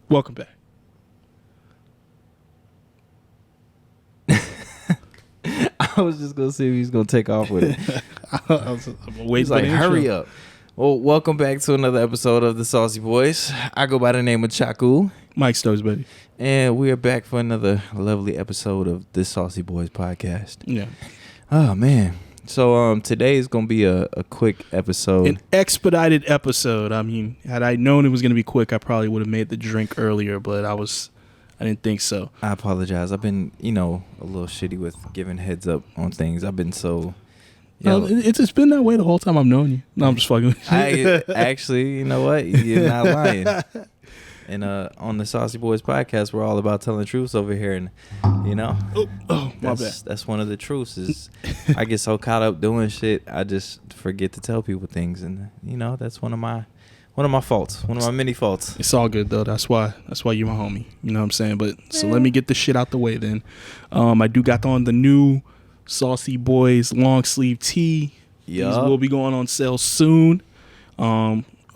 Welcome back. I was just gonna see if he's gonna take off with it. I'm waiting He's like, hurry up. Well, welcome back to another episode of the Saucy Boys. I go by the name of Chaku. Mike Stokes, baby. And we are back for another lovely episode of the Saucy Boys podcast. Yeah. Oh man. So today is gonna be a quick episode. An expedited episode. I mean, had I known it was gonna be quick, I probably would have made the drink earlier, but I didn't think so. I apologize. I've been, a little shitty with giving heads up on things. I've been so No, it's been that way the whole time I've known you. No, I'm just fucking with you. Actually, you know what? You're not lying. And on the Saucy Boys podcast, we're all about telling truths over here, and my bad. That's one of the truths. Is I get so caught up doing shit, I just forget to tell people things, and that's one of my faults, one of my many faults. It's all good though. That's why you're my homie. You know what I'm saying? But so let me get the shit out the way then. I do got on the new Saucy Boys long sleeve tee. Yeah, these will be going on sale soon.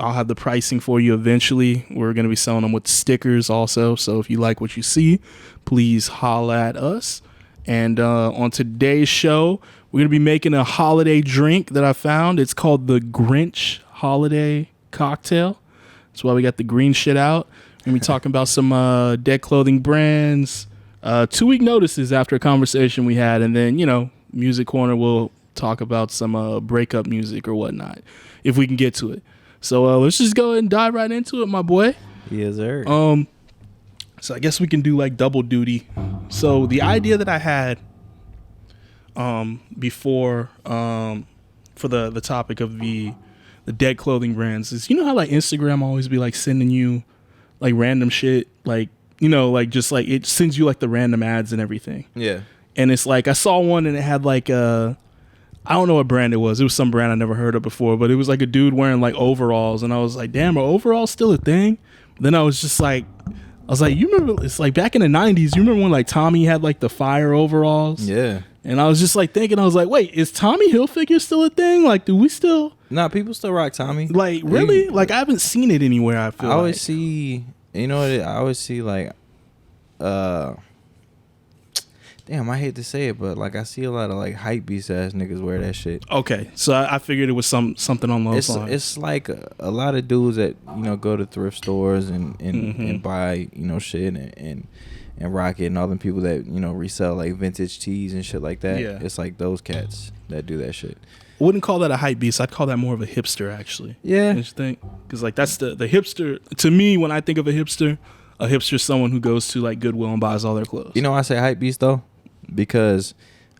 I'll have the pricing for you eventually. We're going to be selling them with stickers also. So if you like what you see, please holla at us. And on today's show, we're going to be making a holiday drink that I found. It's called the Grinch Holiday Cocktail. That's why we got the green shit out. We're going to be talking about some dead clothing brands. 2-week notices after a conversation we had. And then, Music Corner will talk about some breakup music or whatnot if we can get to it. So let's just go ahead and dive right into it, my boy. Yes, sir. So I guess we can do like double duty. So the idea that I had before for the topic of the dead clothing brands is, how like Instagram always be like sending you like random shit, like just like it sends you like the random ads and everything. Yeah. And it's like I saw one and it had like I don't know what brand it was. It was some brand I never heard of before, but it was like a dude wearing like overalls, and I was like, damn, are overalls still a thing? Then I was like, you remember, it's like back in the 90s, you remember when like Tommy had like the fire overalls? Yeah. And I was just like thinking, I was like, wait, is Tommy Hilfiger still a thing? Like, do we still? Nah, people still rock Tommy. Like, really? Like, I haven't seen it anywhere, I feel I always see, I always see like, damn, I hate to say it, but like I see a lot of like hype beast ass niggas wear that shit. Okay, so I figured it was something on those lines. It's like a lot of dudes that go to thrift stores and buy shit and rock it, and all them people that resell like vintage tees and shit like that. Yeah, it's like those cats that do that shit. I wouldn't call that a hype beast. I'd call that more of a hipster, actually. Yeah, don't you think? Because like that's the hipster to me. When I think of a hipster is someone who goes to like Goodwill and buys all their clothes. I say hype beast though, because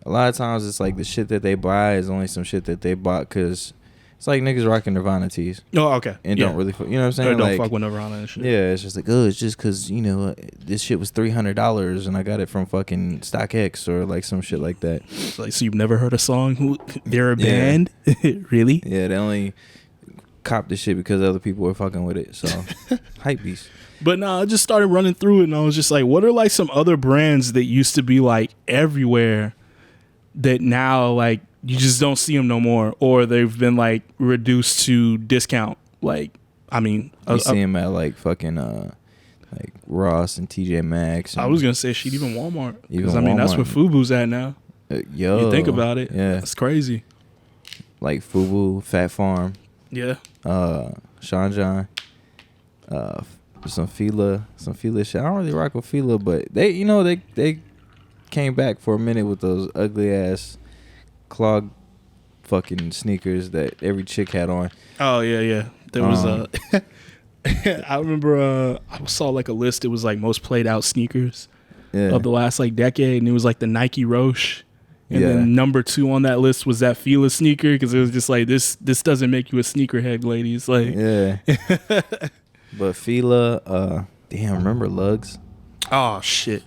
a lot of times it's like the shit that they buy is only some shit that they bought because it's like niggas rocking Nirvana tees. Oh, okay. And don't really, what I'm saying? Or don't like, fuck with Nirvana and shit. Yeah, it's just like, it's just because, this shit was $300 and I got it from fucking StockX or like some shit like that. It's like, so you've never heard a song? They're a band? Really? Yeah, they only copped the shit because other people were fucking with it. So, hype beast. But no, I just started running through it and I was just like, what are like some other brands that used to be like everywhere that now like you just don't see them no more, or they've been like reduced to discount? Like, I mean, you see them at like fucking like Ross and TJ Maxx. I was gonna say shit, even Walmart. Because I mean, that's where FUBU's at now. You think about it, yeah, it's crazy. Like FUBU, Fat Farm, yeah, Sean John, some Fila shit. I don't really rock with Fila, but they they came back for a minute with those ugly ass clog fucking sneakers that every chick had on. Oh yeah. There was I remember I saw like a list. It was like most played out sneakers of the last like decade, and it was like the Nike Roche. And then number 2 on that list was that Fila sneaker, because it was just like this doesn't make you a sneakerhead, ladies. Like But Fila, remember Lugs? Oh shit,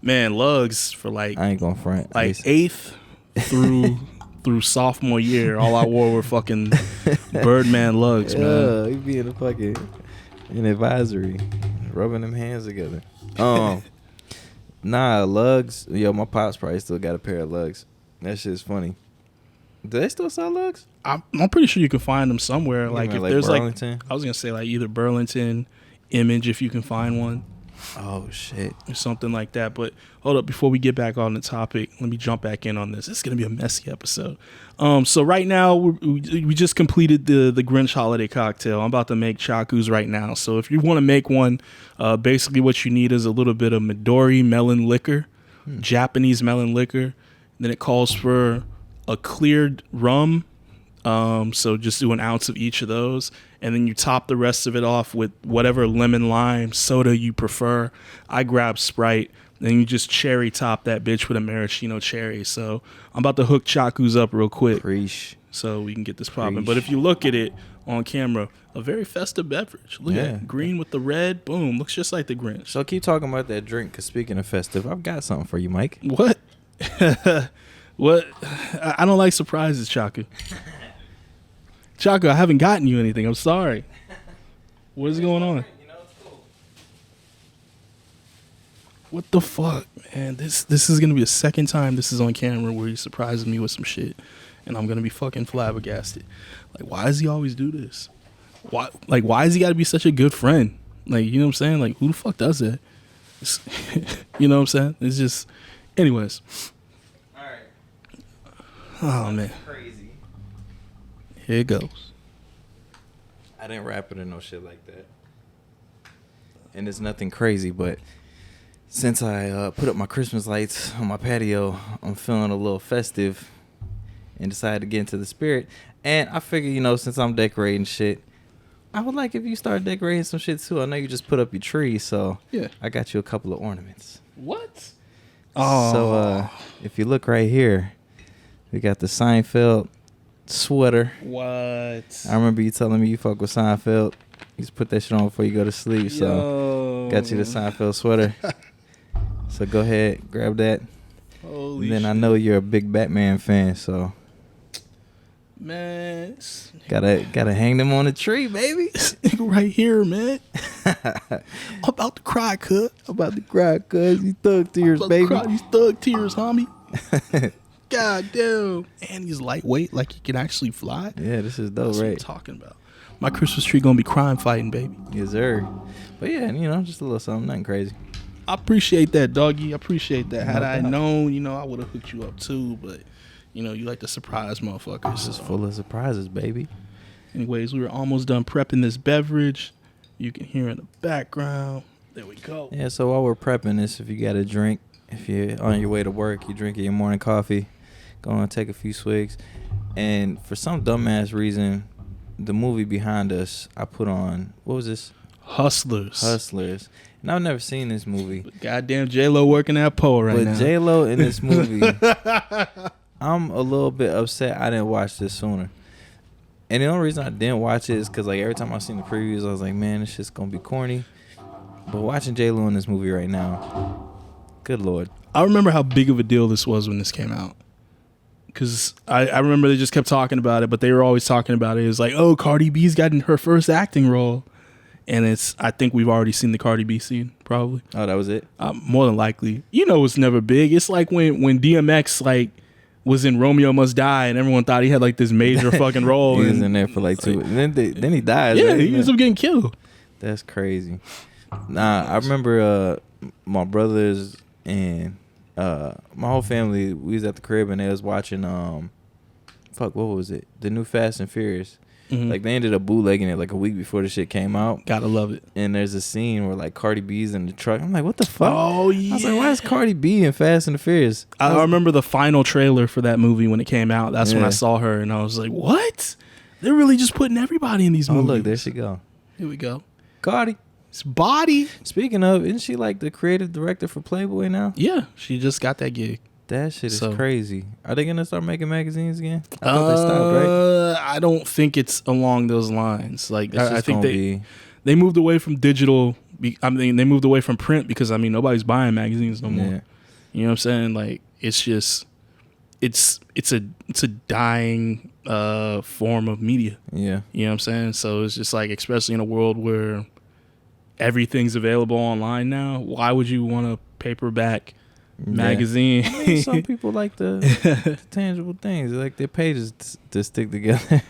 man, Lugs for like I ain't gonna front. Like 8th through sophomore year, all I wore were fucking Birdman Lugs, man. You be in a fucking advisory, rubbing them hands together. Nah, Lugs. Yo, my pops probably still got a pair of Lugs. That shit's funny. Do they still sell Lugs? I'm pretty sure you can find them somewhere. Like if there's Burlington? like, I was gonna say like either Burlington, image if you can find one. Oh shit. Or something like that. But hold up, before we get back on the topic, let me jump back in on this. It's gonna be a messy episode. So right now we just completed the Grinch holiday cocktail. I'm about to make chakus right now. So if you want to make one, basically what you need is a little bit of Midori melon liquor, Japanese melon liquor. Then it calls for a cleared rum. So just do an ounce of each of those, and then you top the rest of it off with whatever lemon lime soda you prefer. I grab Sprite, then you just cherry top that bitch with a maraschino cherry. So I'm about to hook chakus up real quick, so we can get this popping. But if you look at it on camera, a very festive beverage. Look at that, green with the red, boom, looks just like the Grinch. So keep talking about that drink, because speaking of festive, I've got something for you, Mike. What? What? I don't like surprises, Chaku. Chaco, I haven't gotten you anything. I'm sorry. What is going on? What the fuck, man? This is gonna be the second time this is on camera where he surprises me with some shit, and I'm gonna be fucking flabbergasted. Like, why does he always do this? Why has he got to be such a good friend? Like, you know what I'm saying? Like, who the fuck does that? You know what I'm saying? It's just, anyways. All right. Oh man. Crazy. Here it goes. I didn't wrap it in no shit like that. And it's nothing crazy, but since I put up my Christmas lights on my patio, I'm feeling a little festive and decided to get into the spirit. And I figure, since I'm decorating shit, I would like if you start decorating some shit too. I know you just put up your tree, so yeah, I got you a couple of ornaments. What? Oh. So if you look right here, we got the Seinfeld sweater. What? I remember you telling me you fuck with Seinfeld. You just put that shit on before you go to sleep. So got you the Seinfeld sweater. So go ahead, grab that. Holy and then shit. I know you're a big Batman fan, so man, gotta hang them on the tree, baby. Right here, man. I'm about to cry, cuz. These thug tears, baby. These thug tears, homie. God damn. And he's lightweight, like he can actually fly. Yeah, this is dope, That's right? what I'm talking about. My Christmas tree gonna be crime fighting, baby. Yes, sir. But yeah, just a little something, nothing crazy. I appreciate that, doggy. I appreciate that. Had No I doubt. known, I would have hooked you up too. But, you like to surprise motherfuckers. This is full of surprises, baby. Anyways, we were almost done prepping this beverage. You can hear in the background. There we go. Yeah, so while we're prepping this, if you got a drink, if you're on your way to work, you're drinking your morning coffee, go on and take a few swigs. And for some dumbass reason, the movie behind us, I put on, what was this? Hustlers. And I've never seen this movie. But goddamn J-Lo working that pole right now. But J-Lo in this movie, I'm a little bit upset I didn't watch this sooner. And the only reason I didn't watch it is because every time I seen the previews, I was like, man, this shit's going to be corny. But watching J-Lo in this movie right now, good Lord. I remember how big of a deal this was when this came out. Because I remember they just kept talking about it, but they were always talking about it. It was like, oh, Cardi B's gotten her first acting role. And I think we've already seen the Cardi B scene, probably. Oh, that was it? More than likely. It's never big. It's like when DMX, was in Romeo Must Die, and everyone thought he had, this major fucking role. He was in there for, 2. And then he died. Yeah, right? he ends up getting killed. That's crazy. Nah, I remember my brothers and my whole family, we was at the crib, and they was watching, what was it? The new Fast and Furious. Mm-hmm. They ended up bootlegging it a week before the shit came out. Gotta love it. And there's a scene where Cardi B's in the truck. I'm like, what the fuck? Oh, yeah. I was like, why is Cardi B in Fast and the Furious? I remember the final trailer for that movie when it came out. That's when I saw her, and I was like, what? They're really just putting everybody in these movies. Oh, look, there she go. Here we go. Cardi. It's Body. Speaking of, isn't she the creative director for Playboy now? Yeah, she just got that gig. That shit is crazy. Are they gonna start making magazines again? I thought they stopped, right? I don't think it's along those lines. I think they moved away from digital. They moved away from print because nobody's buying magazines no more. Yeah. You know what I'm saying? It's just it's a dying form of media. Yeah. You know what I'm saying? So it's just especially in a world where everything's available online now, why would you want a paperback magazine? Some people like the tangible things, their pages to stick together.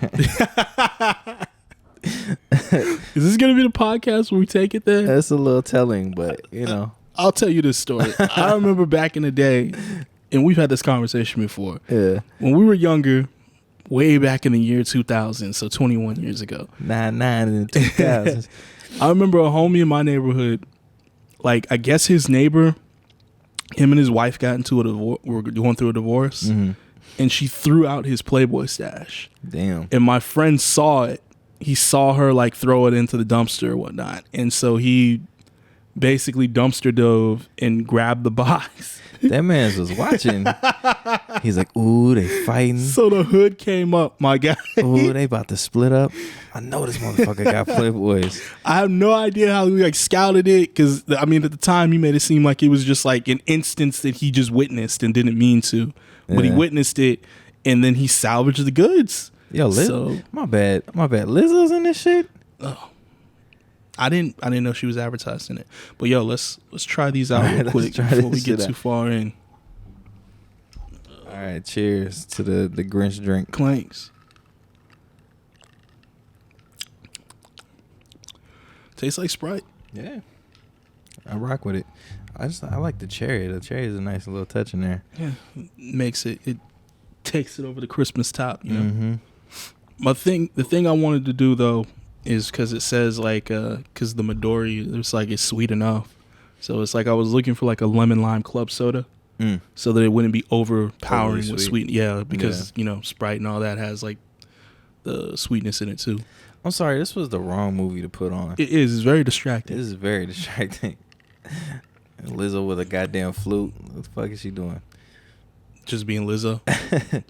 Is this gonna be the podcast where we take it there? That's a little telling, but I'll tell you this story. I remember back in the day, and we've had this conversation before. Yeah. When we were younger, way back in the year 2000, so 21 years ago. 99 in the 2000s. I remember a homie in my neighborhood, like, I guess his neighbor, him and his wife got into a divorce, were going through a divorce, and she threw out his Playboy stash. Damn. And my friend saw it. He saw her, like, throw it into the dumpster or whatnot. And so he basically dumpster dove and grabbed the box. That man was watching. He's like, ooh, they fighting. So the hood came up, my guy. Ooh, they about to split up. I know this motherfucker got Playboys. I have no idea how he like scouted it, because I mean at the time he made it seem like it was just like an instance that he just witnessed and didn't mean to, but he witnessed it and then he salvaged the goods. Yo, my bad. Lizzo's in this shit. Oh, I didn't know she was advertised in it. But yo, let's try these out real quick before we get too far in. All right, cheers to the Grinch drink. Clanks. Tastes like Sprite. Yeah, I rock with it. I like the cherry. The cherry is a nice little touch in there. Yeah, it takes it over the Christmas top. You know. The thing I wanted to do though is because it says like because the Midori, it's like it's sweet enough, so it's like I was looking for like a lemon lime club soda. So that it wouldn't be overpowering with sweet. Yeah, because Sprite and all that has like the sweetness in it too. I'm sorry, this was the wrong movie to put on. It is. It's very distracting. This is very distracting. Lizzo with a goddamn flute. What the fuck is she doing? Just being Lizzo.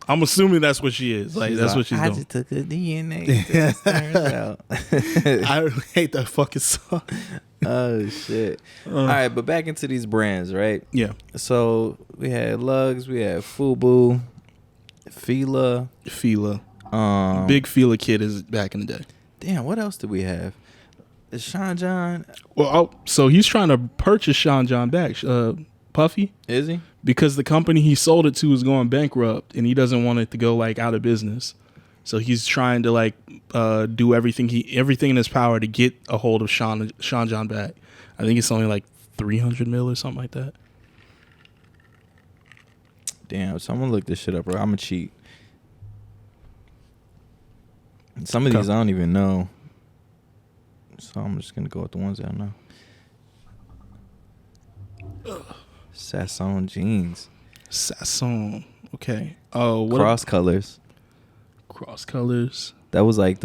I'm assuming that's what she is. Like that's what she's doing. I just took a DNA test. Turns out. I really hate that fucking song. Oh shit! All right, but back into these brands, right? Yeah. So we had Lugs, we had Fubu, Fila. Big Fila kid is back in the day. Damn, what else did we have? Is Sean John? Well, so he's trying to purchase Sean John back. Puffy, is he? Because the company he sold it to is going bankrupt, and he doesn't want it to go like out of business. So he's trying to like do everything in his power to get a hold of Sean John back. I think it's only like 300 mil or something like that. Damn, so I'm gonna look this shit up, bro. I'm gonna cheat. Some of these I don't even know, so I'm just gonna go with the ones that I know. Sasson jeans. Sasson. Okay. Oh, what Cross colors. Cross colors. That was like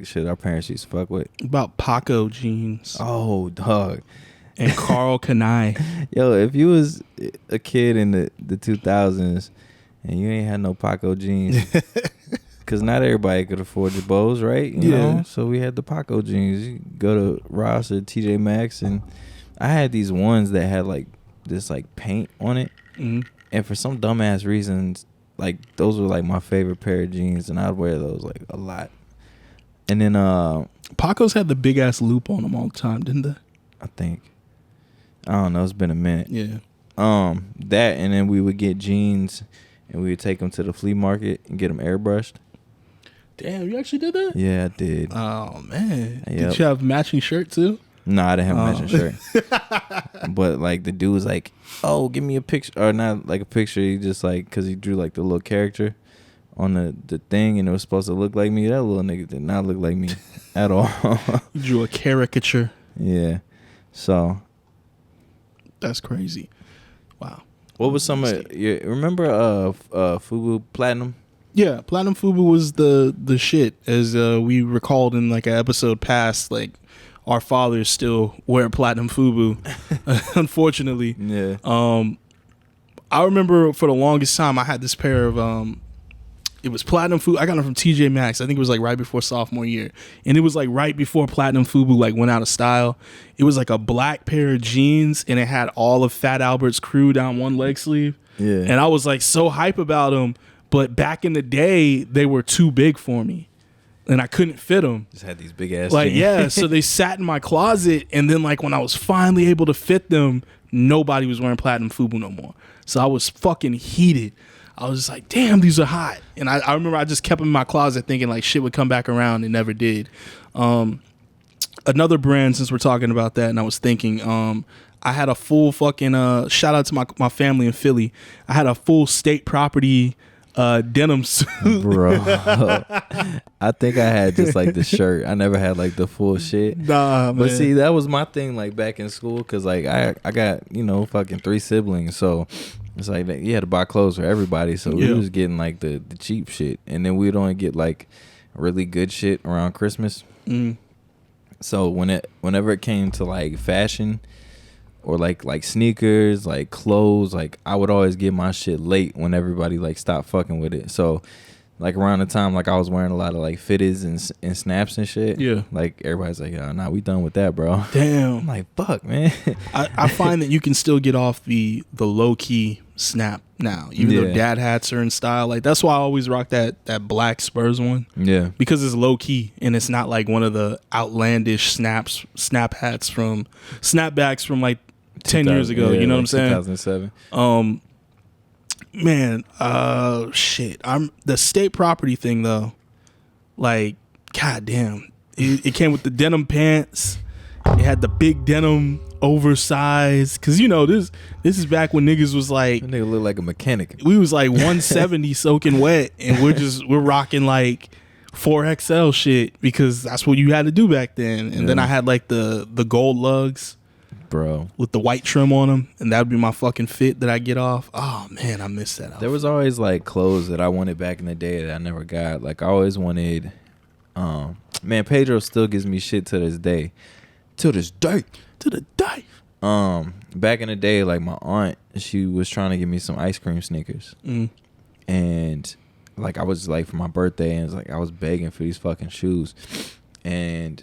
shit our parents used to fuck with. About Paco jeans. Oh, dog. And Carl Kanai. Yo, if you was a kid in the 2000s and you ain't had no Paco jeans, because not everybody could afford the bows, right? You know? So we had the Paco jeans. You go to Ross or TJ Maxx, and I had these ones that had like this like paint on it. And for some dumbass reasons, like those were like my favorite pair of jeans, and I'd wear those like a lot. And then Paco's had the big ass loop on them all the time, didn't they? I think. I don't know. It's been a minute. Yeah. That, and then we would get jeans, and we would take them to the flea market and get them airbrushed. Damn, you actually did that? Yeah, I did. Oh man. Yep. Did you have matching shirt too? No, I didn't have a matching shirt. But like the dude was like, "Oh, give me a picture," or not like a picture. He just like, because he drew like the little character on the thing, and it was supposed to look like me. That little nigga did not look like me at all. You drew a caricature. Yeah. So that's crazy. Wow. What was some of you remember Fubu Platinum? Yeah, Platinum Fubu was the shit, as we recalled in like an episode past. Like our fathers still wear Platinum Fubu, unfortunately. Yeah. I remember for the longest time I had this pair of it was Platinum Fubu. I got them from TJ Maxx. I think it was like right before sophomore year, and it was like right before Platinum Fubu like went out of style. It was like a black pair of jeans, and it had all of Fat Albert's crew down one leg sleeve. Yeah. And I was like so hype about them, but back in the day they were too big for me, and I couldn't fit them. Just had these big ass like jeans. Yeah. So they sat in my closet, and then like when I was finally able to fit them, nobody was wearing Platinum Fubu no more. So I was fucking heated. I was just like, damn, these are hot. And I remember I just kept them in my closet thinking like shit would come back around. It never did. another brand, since we're talking about that, and I was thinking, I had a full fucking shout out to my family in Philly. I had a full state property denim suit. Bro. I think I had just like the shirt. I never had like the full shit. Nah, man. But see, that was my thing like back in school, because like I got, fucking 3 siblings, so it's like you had to buy clothes for everybody, so we was getting like the cheap shit, and then we'd only get like really good shit around Christmas. So whenever it came to like fashion or like sneakers, like clothes, like I would always get my shit late when everybody like stopped fucking with it. So like around the time like I was wearing a lot of like fitteds and snaps and shit, like everybody's like, oh, nah, we done with that, bro. Damn. I'm like, fuck, man. I find that you can still get off the low key snap now, even though dad hats are in style. Like that's why I always rock that black Spurs one. Yeah, because it's low key and it's not like one of the outlandish snapbacks from like 10 years ago. You know what I'm saying? 2007. Man, shit. The state property thing though. Like, goddamn, it came with the denim pants. It had the big denim oversized, cause this is back when niggas was like, that nigga look like a mechanic. We was like 170 soaking wet, and we're rocking like 4XL shit because that's what you had to do back then. And then I had like the gold lugs, bro, with the white trim on them, and that would be my fucking fit that I get off. Oh man, I miss that outfit. There was always like clothes that I wanted back in the day that I never got. Like I always wanted, man, Pedro still gives me shit to this day. To the day. Back in the day, like my aunt, she was trying to give me some ice cream sneakers, and like I was like for my birthday, and it's like I was begging for these fucking shoes, and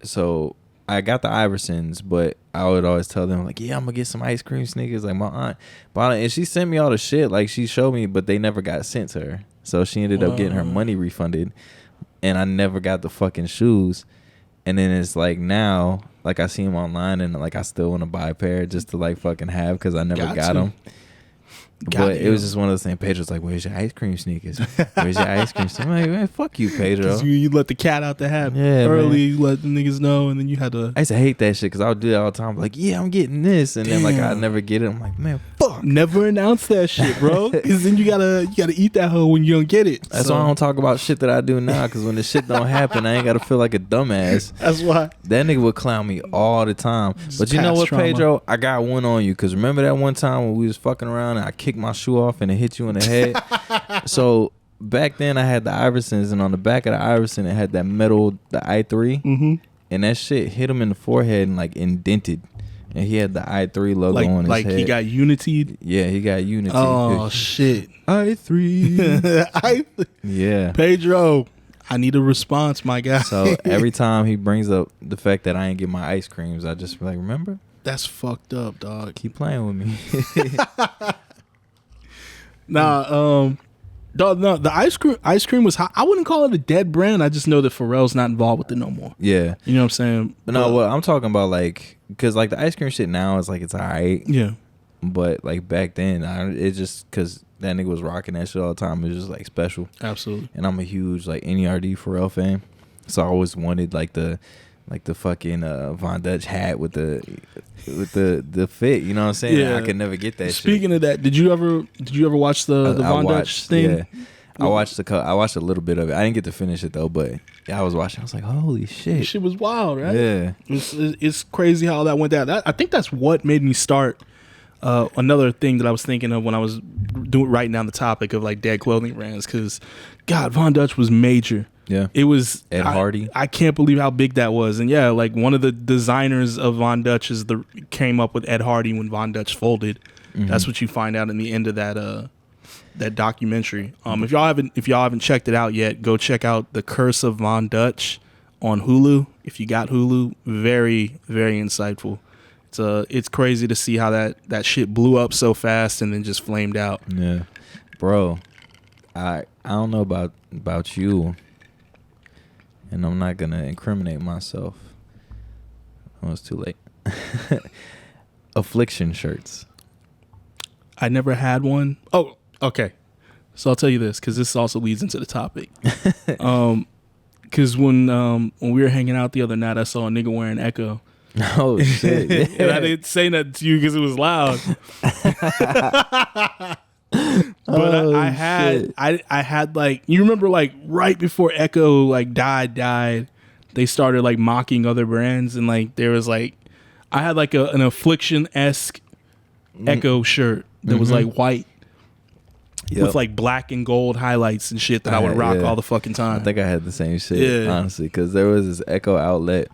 so I got the Iversons, but I would always tell them like, yeah, I'm gonna get some ice cream sneakers. Like my aunt bought it, and she sent me all the shit. Like she showed me, but they never got sent to her, so she ended up getting her money refunded, and I never got the fucking shoes. And then it's like now, like I see them online, and like I still want to buy a pair just to like fucking have, because I never got them. But it was just one of those things. Pedro's like, where's your ice cream sneakers? Where's your ice cream sneakers? I'm like, man, fuck you, Pedro. You let the cat out the hat early, you let the niggas know, and then you had to. I used to hate that shit because I would do that all the time. Like, yeah, I'm getting this. And then like I'd never get it. I'm like, man, fuck. Never announce that shit, bro. Because then you gotta eat that hoe when you don't get it. That's why I don't talk about shit that I do now, because when the shit don't happen, I ain't gotta feel like a dumbass. That's why. That nigga would clown me all the time. But you know what, Pedro? I got one on you, because remember that one time when we was fucking around and I kicked my shoe off and it hit you in the head? So back then I had the Iversons, and on the back of the Iverson it had that metal, the I3, and that shit hit him in the forehead and like indented, and he had the I3 logo on his head. Like he got Unity? Yeah, he got Unity. Oh shit. I3. Yeah. Pedro, I need a response, my guy. So every time he brings up the fact that I ain't get my ice creams, I just be like, remember? That's fucked up, dog. Keep playing with me. Nah, no, the ice cream was hot. I wouldn't call it a dead brand. I just know that Pharrell's not involved with it no more. Yeah. You know what I'm saying? But no, what I'm talking about, like, because like the ice cream shit now is like it's alright. Yeah. But like back then, it just, because that nigga was rocking that shit all the time. It was just like special. Absolutely. And I'm a huge like NERD Pharrell fan, so I always wanted like the fucking Von Dutch hat with the fit. You know what I'm saying? Yeah. I could never get that. Speaking of that, did you ever watch the Von Dutch thing? Yeah. I watched a little bit of it. I didn't get to finish it though, but yeah, I was watching. I was like, holy shit. Shit was wild, right? Yeah. It's crazy how that went down. I think that's what made me start. Another thing that I was thinking of when I was writing down the topic of like dead clothing brands, because God, Von Dutch was major. Yeah, it was Ed Hardy. I can't believe how big that was. And yeah, like one of the designers of Von Dutch came up with Ed Hardy when Von Dutch folded. That's what you find out in the end of that documentary. If y'all haven't checked it out yet, go check out The Curse of Von Dutch on Hulu. If you got Hulu, very, very insightful. It's crazy to see how that shit blew up so fast and then just flamed out. Yeah, bro. I don't know about you, and I'm not gonna incriminate myself. Oh, it's too late. Affliction shirts. I never had one. Oh, okay. So I'll tell you this, because this also leads into the topic. Because when we were hanging out the other night, I saw a nigga wearing Echo. Oh shit! Yeah. And I didn't say nothing to you because it was loud. But I had like, you remember like right before Echo like died, they started like mocking other brands, and like there was like, I had like an Affliction-esque Echo shirt that was like white. Yep. With like black and gold highlights and shit that I would rock all the fucking time. I think I had the same shit, honestly, because there was this Echo outlet.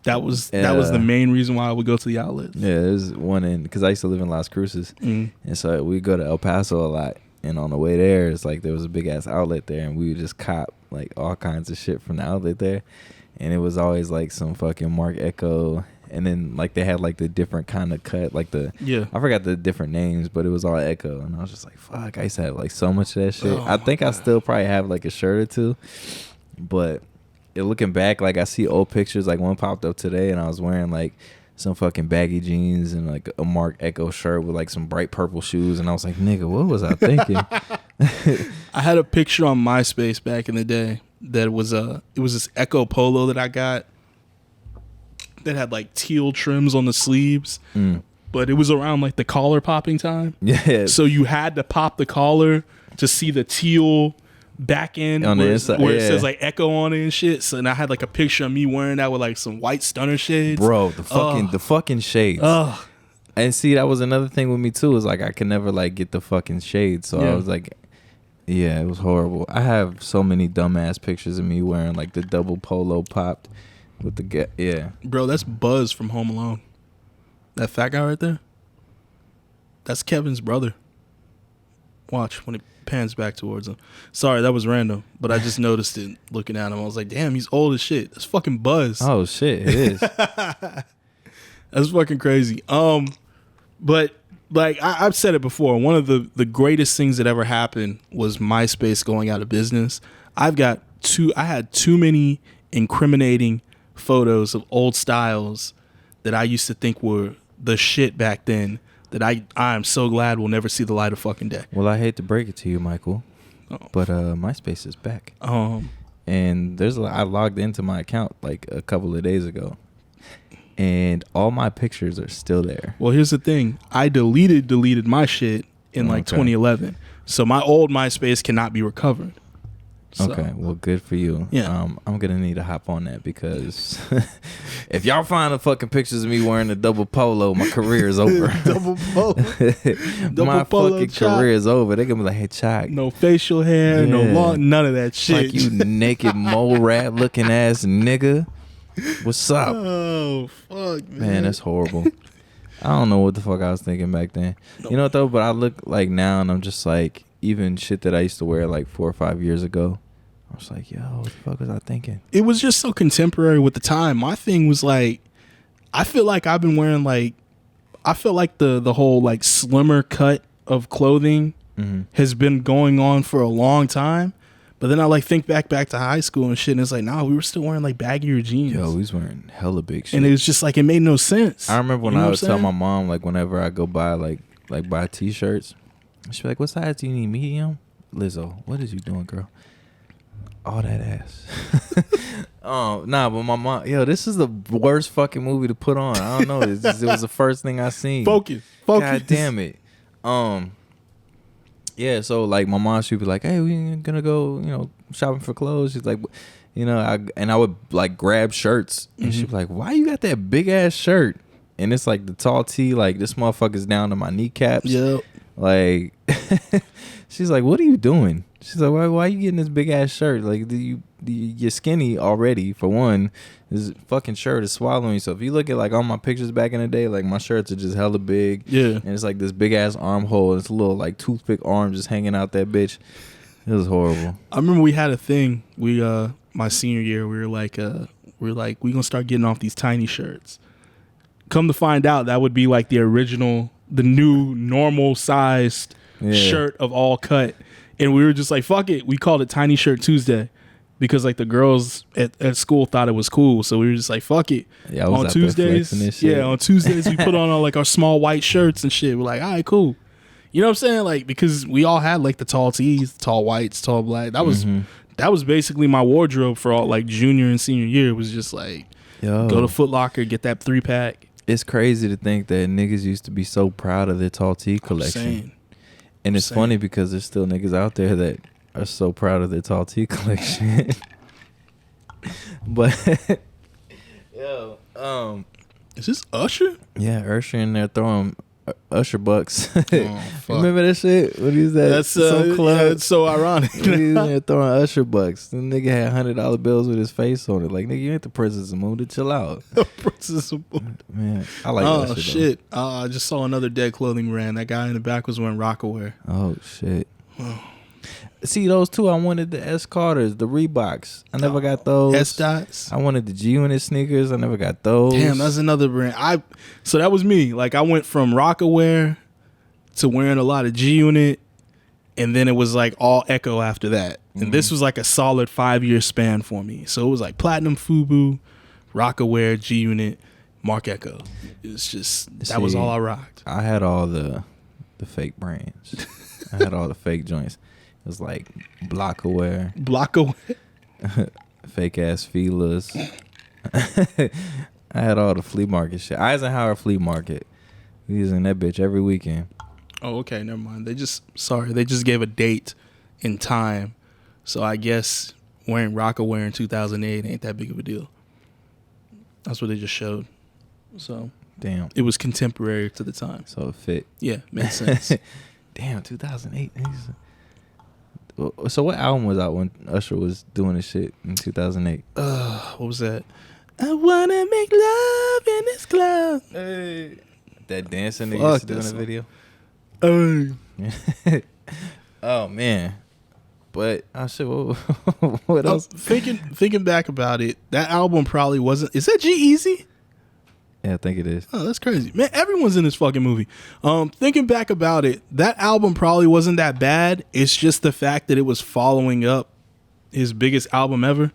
That was the main reason why I would go to the outlets. Yeah, there's one in, because I used to live in Las Cruces, and so we go to El Paso a lot. And on the way there, it's like there was a big ass outlet there, and we would just cop like all kinds of shit from the outlet there, and it was always like some fucking Mark Echo. And then like they had like the different kind of cut, like I forgot the different names, but it was all Echo, and I was just like, fuck, I used to have like so much of that shit. I think I still probably have like a shirt or two, but looking back, like I see old pictures, like one popped up today, and I was wearing like some fucking baggy jeans and like a Mark Echo shirt with like some bright purple shoes, and I was like, nigga, what was I thinking? I had a picture on MySpace back in the day that was it was this Echo polo that I got. That had like teal trims on the sleeves, but it was around like the collar popping time. Yeah. So you had to pop the collar to see the teal back end on the inside, where it says like Echo on it and shit. So and I had like a picture of me wearing that with like some white stunner shades. Bro, the fucking shades. And see, that was another thing with me too. Is like I could never like get the fucking shades. So I was like, yeah, it was horrible. I have so many dumbass pictures of me wearing like the double polo popped. With the bro, that's Buzz from Home Alone. That fat guy right there. That's Kevin's brother. Watch when it pans back towards him. Sorry, that was random, but I just noticed it looking at him. I was like, damn, he's old as shit. That's fucking Buzz. Oh shit, it is. That's fucking crazy. But like I've said it before, one of the greatest things that ever happened was MySpace going out of business. I had too many incriminating photos of old styles that I used to think were the shit back then that I am so glad will never see the light of fucking day. Well, I hate to break it to you, Michael, but MySpace is back. And I logged into my account like a couple of days ago, and all my pictures are still there. Well, here's the thing. I deleted my shit in 2011. So my old MySpace cannot be recovered. So. Okay, well, good for you. Yeah. I'm going to need to hop on that because if y'all find the fucking pictures of me wearing a double polo, my career is over. Double polo. My fucking career is over. They're going to be like, hey, Chak. No facial hair, no long, none of that shit. Like you naked mole rat looking ass nigga. What's up? Oh, fuck, man, that's horrible. I don't know what the fuck I was thinking back then. You know what, though? But I look like now and I'm just like, even shit that I used to wear like 4 or 5 years ago, I was like, yo, what the fuck was I thinking? It was just so contemporary with the time. My thing was like, I feel like I've been wearing like, I feel like the whole like slimmer cut of clothing has been going on for a long time. But then I like think back to high school and shit, and it's like, nah, we were still wearing like baggier jeans. Yo, we was wearing hella big shit. And it was just like, it made no sense. I remember when I would tell my mom, like whenever I go buy like buy t-shirts, she'd be like, what size do you need, medium? Lizzo, what is you doing, girl? All that ass. Oh, nah, but my mom, yo, this is the worst fucking movie to put on. I don't know. It was the first thing I seen. Focus. God damn it. Yeah, so like my mom, she'd be like, hey, we gonna go, shopping for clothes. She's like, I would like grab shirts and she'd be like, why you got that big ass shirt? And it's like the tall tee, like this motherfucker's down to my kneecaps. Yep. Like, she's like, what are you doing? She's like, why are you getting this big ass shirt? Like, you're skinny already, for one. This fucking shirt is swallowing you. So if you look at like all my pictures back in the day, like my shirts are just hella big. Yeah. And it's like this big ass armhole. It's a little like toothpick arm just hanging out that bitch. It was horrible. I remember we had a thing. We my senior year, we were like, we gonna start getting off these tiny shirts. Come to find out, that would be like the new normal sized shirt of all cut. And we were just like, fuck it. We called it Tiny Shirt Tuesday because like the girls at school thought it was cool. So we were just like, fuck it. Yeah, on Tuesdays, on Tuesdays we put on like our small white shirts and shit. We're like, all right, cool. You know what I'm saying? Like, because we all had like the tall tees, tall whites, tall black. That was that was basically my wardrobe for all like junior and senior year. It was just like go to Foot Locker, get that 3-pack. It's crazy to think that niggas used to be so proud of their tall tee collection. And it's funny because there's still niggas out there that are so proud of their tall tee collection. But is this Usher? Yeah, Usher in there throwing Usher bucks. Oh, Remember that shit? What is that? That's it's so ironic. He's in there throwing Usher bucks. The nigga had $100 bills with his face on it. Like, nigga, you ain't the Princess of Moon. Chill out. Princess of Moon. Man, I like Usher. Usher. Oh shit! I just saw another dead clothing brand. That guy in the back was wearing Rockaware. Oh shit. See, those two, I wanted the S Carters, the Reeboks. I never got those. S Dots. I wanted the G Unit sneakers. I never got those. Damn, that's another brand. So that was me. Like, I went from Rockaware to wearing a lot of G Unit, and then it was like all Echo after that. And this was like a solid 5-year span for me. So it was like Platinum Fubu, Rockaware, G Unit, Mark Echo. It's just that was all I rocked. I had all the fake brands. I had all the fake joints. It was like Blockaware, fake ass Fila's. I had all the flea market shit. Eisenhower Flea Market. We was in that bitch every weekend. Oh, okay, never mind. They just gave a date and time. So I guess wearing Rockaware in 2008 ain't that big of a deal. That's what they just showed. So damn, it was contemporary to the time. So it fit. Yeah, makes sense. Damn, 2008. So what album was out when Usher was doing this shit in 2008? What was that? I wanna make love in this club. Hey. That dancing they used to do in the video? Oh man. But what else? Thinking back about it, that album probably wasn't. Is that G-Eazy? Yeah, I think it is. Oh, that's crazy. Man, everyone's in this fucking movie. Thinking back about it, that album probably wasn't that bad. It's just the fact that it was following up his biggest album ever.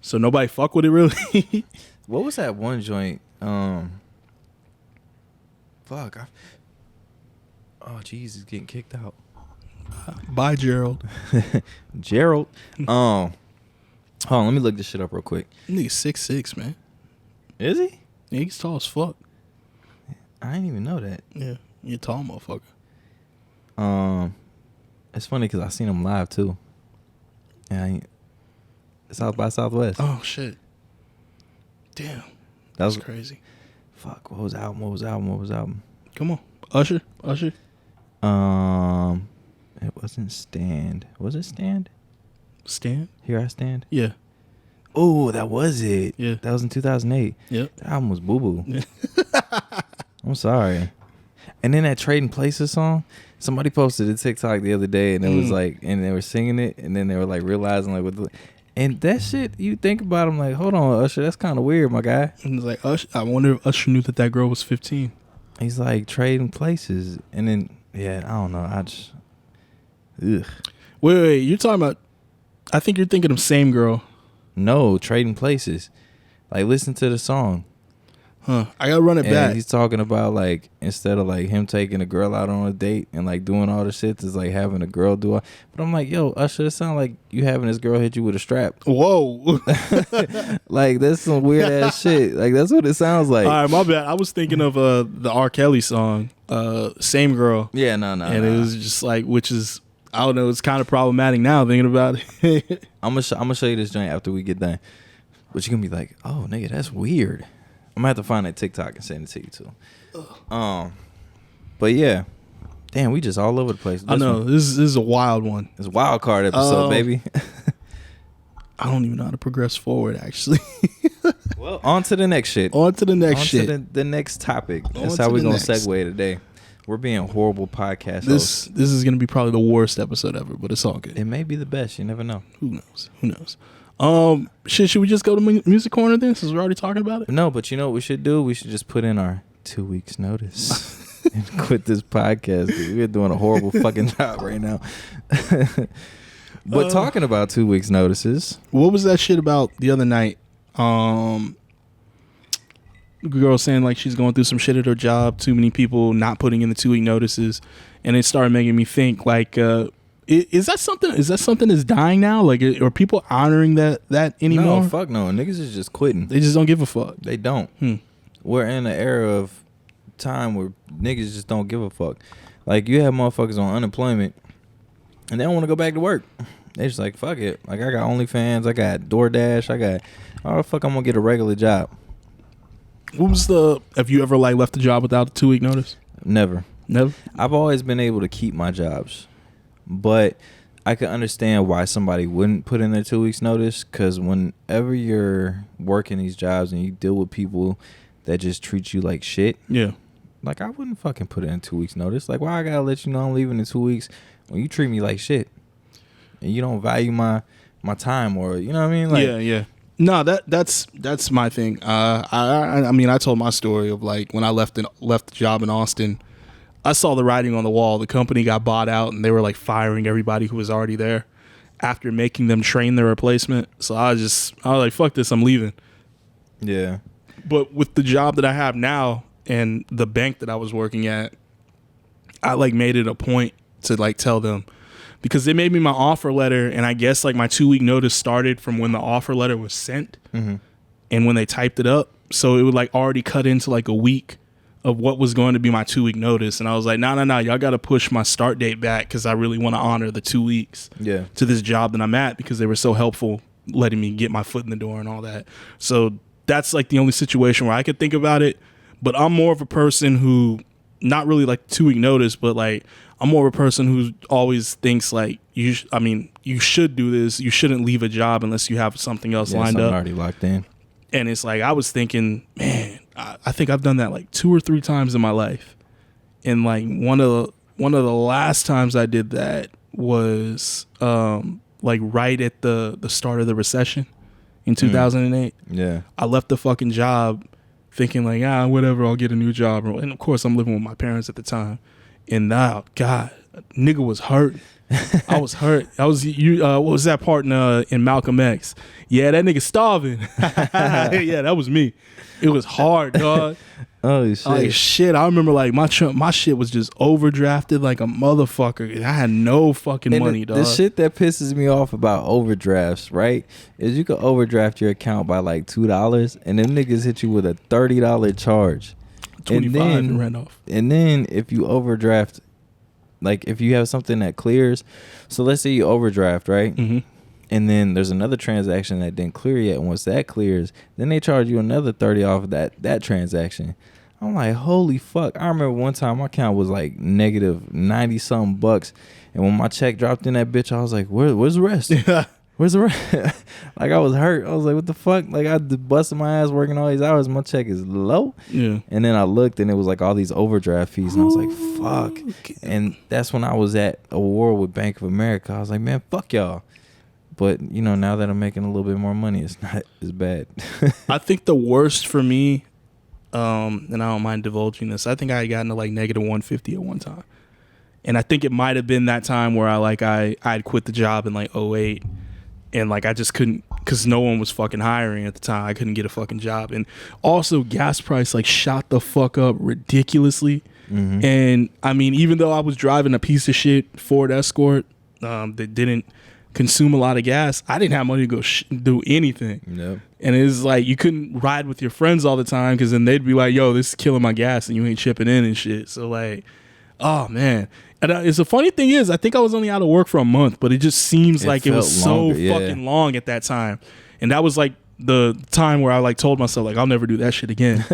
So nobody fuck with it really. What was that one joint? Fuck. Oh, jeez, he's getting kicked out. Bye, Gerald. Gerald. Hold on, let me look this shit up real quick. Nigga 6'6", man. Is he? Yeah, he's tall as fuck. I didn't even know that. Yeah, you're a tall motherfucker. It's funny because I seen him live too. Yeah, South by Southwest. Oh shit. Damn. That was crazy. Fuck. What was the album? Come on, Usher. It wasn't Stand. Was it Stand? Stand? Here I Stand? Yeah. Oh, that was it. Yeah. That was in 2008. Yep. That album was boo-boo. Yeah. I'm sorry. And then that Trading Places song, somebody posted a TikTok the other day, and it was like, and they were singing it, and then they were like realizing like and that shit, you think about them like, hold on, Usher, that's kind of weird, my guy. And it's like, Usher, I wonder if Usher knew that girl was 15. He's like Trading Places, and then I don't know, ugh. Wait, you're talking about? I think you're thinking of Same Girl. No, Trading Places. Like, listen to the song. Huh. I gotta run it back. He's talking about like, instead of like him taking a girl out on a date and like doing all the shit, is like having a girl do it. But I'm like, yo, Usher, it sound like you having this girl hit you with a strap. Whoa. Like, that's some weird ass shit. Like, that's what it sounds like. All right, my bad. I was thinking of the R. Kelly song, Same Girl. Yeah, no. And it was just like, which is, I don't know, it's kind of problematic now thinking about it. I'm gonna show you this joint after we get done. But you're gonna be like, oh nigga, that's weird. I'm gonna have to find that TikTok and send it to you too. But yeah. Damn, we just all over the place. I know. This is a wild one. It's a wild card episode, baby. I don't even know how to progress forward, actually. Well, on to the next shit. On to the next shit. To the next topic. That's how we're gonna segue today. We're being horrible podcast hosts. This is gonna be probably the worst episode ever, but it's all good. It may be the best. You never know. Who knows? Should we just go to music corner then, since we're already talking about it? No, but you know what we should do? We should just put in our 2 weeks notice and quit this podcast. We're doing a horrible fucking job right now. But talking about 2 weeks notices. What was that shit about the other night? Girl saying like she's going through some shit at her job, too many people not putting in the 2 week notices, and it started making me think like Is that something? Is that something that's dying now? Like, are people honoring that anymore? No, fuck no. Niggas is just quitting. They just don't give a fuck. They don't. We're in an era of time where niggas just don't give a fuck. Like, you have motherfuckers on unemployment and they don't want to go back to work. They just like, fuck it. Like, I got OnlyFans, I got DoorDash, oh the fuck, I'm gonna get a regular job. Have you ever like left a job without a 2-week notice? Never. Never. I've always been able to keep my jobs, but I can understand why somebody wouldn't put in their 2 weeks notice, because whenever you're working these jobs and you deal with people that just treat you like shit, yeah, like, I wouldn't fucking put in 2 weeks notice. Like, why I gotta let you know I'm leaving in 2 weeks when you treat me like shit and you don't value my time, or you know what I mean? Like, yeah. No, that's my thing. I mean, I told my story of like when I left the job in Austin. I saw the writing on the wall. The company got bought out, and they were like firing everybody who was already there after making them train their replacement. So I was like, fuck this, I'm leaving. Yeah. But with the job that I have now and the bank that I was working at, I like made it a point to like tell them, because they made me my offer letter, and I guess like my 2-week notice started from when the offer letter was sent and when they typed it up. So it would like already cut into like a week of what was going to be my 2-week notice. And I was like, no, y'all got to push my start date back, because I really want to honor the 2 weeks to this job that I'm at, because they were so helpful letting me get my foot in the door and all that. So that's like the only situation where I could think about it. But I'm more of a person who, not really like 2-week notice, but like I'm more of a person who always thinks like, you should do this. You shouldn't leave a job unless you have something else lined up. Already locked in. And it's like, I was thinking, man, I think I've done that like 2 or 3 times in my life. And like one of the last times I did that was like right at the start of the recession in 2008. Yeah. I left the fucking job thinking like, whatever, I'll get a new job. And of course I'm living with my parents at the time. And now, God, nigga was hurt. I was hurt. What was that part in Malcolm X? Yeah, that nigga starving. Yeah, that was me. It was hard, dog. Oh shit. Like shit. I remember like my shit was just overdrafted like a motherfucker. I had no fucking money, dog. The shit that pisses me off about overdrafts, right, is you can overdraft your account by like $2, and them niggas hit you with a $30 charge. 25 and ran off. And then if you overdraft, like if you have something that clears, so let's say you overdraft, right? Mm-hmm. And then there's another transaction that didn't clear yet. And once that clears, then they charge you another 30 off of that transaction. I'm like, holy fuck. I remember one time my account was like negative 90 something bucks. And when my check dropped in that bitch, I was like, where's the rest? Where's the rest? Like, I was hurt. I was like, what the fuck? Like, I busted my ass working all these hours. My check is low. Yeah. And then I looked, and it was like all these overdraft fees. And I was like, fuck. And that's when I was at a war with Bank of America. I was like, man, fuck y'all. But, you know, now that I'm making a little bit more money, it's not as bad. I think the worst for me, and I don't mind divulging this, I think I had gotten to like negative 150 at one time. And I think it might have been that time where I'd quit the job in like 2008. And like I just couldn't, because no one was fucking hiring at the time. I couldn't get a fucking job. And also gas price like shot the fuck up ridiculously. Mm-hmm. And I mean, even though I was driving a piece of shit Ford Escort that didn't consume a lot of gas, I didn't have money to go do anything. Nope. And it's like you couldn't ride with your friends all the time, because then they'd be like, yo, this is killing my gas and you ain't chipping in and shit. So like, oh man. And it's the funny thing is, I think I was only out of work for a month, but it just seems like it was so fucking long at that time. And that was like the time where I like told myself like, I'll never do that shit again.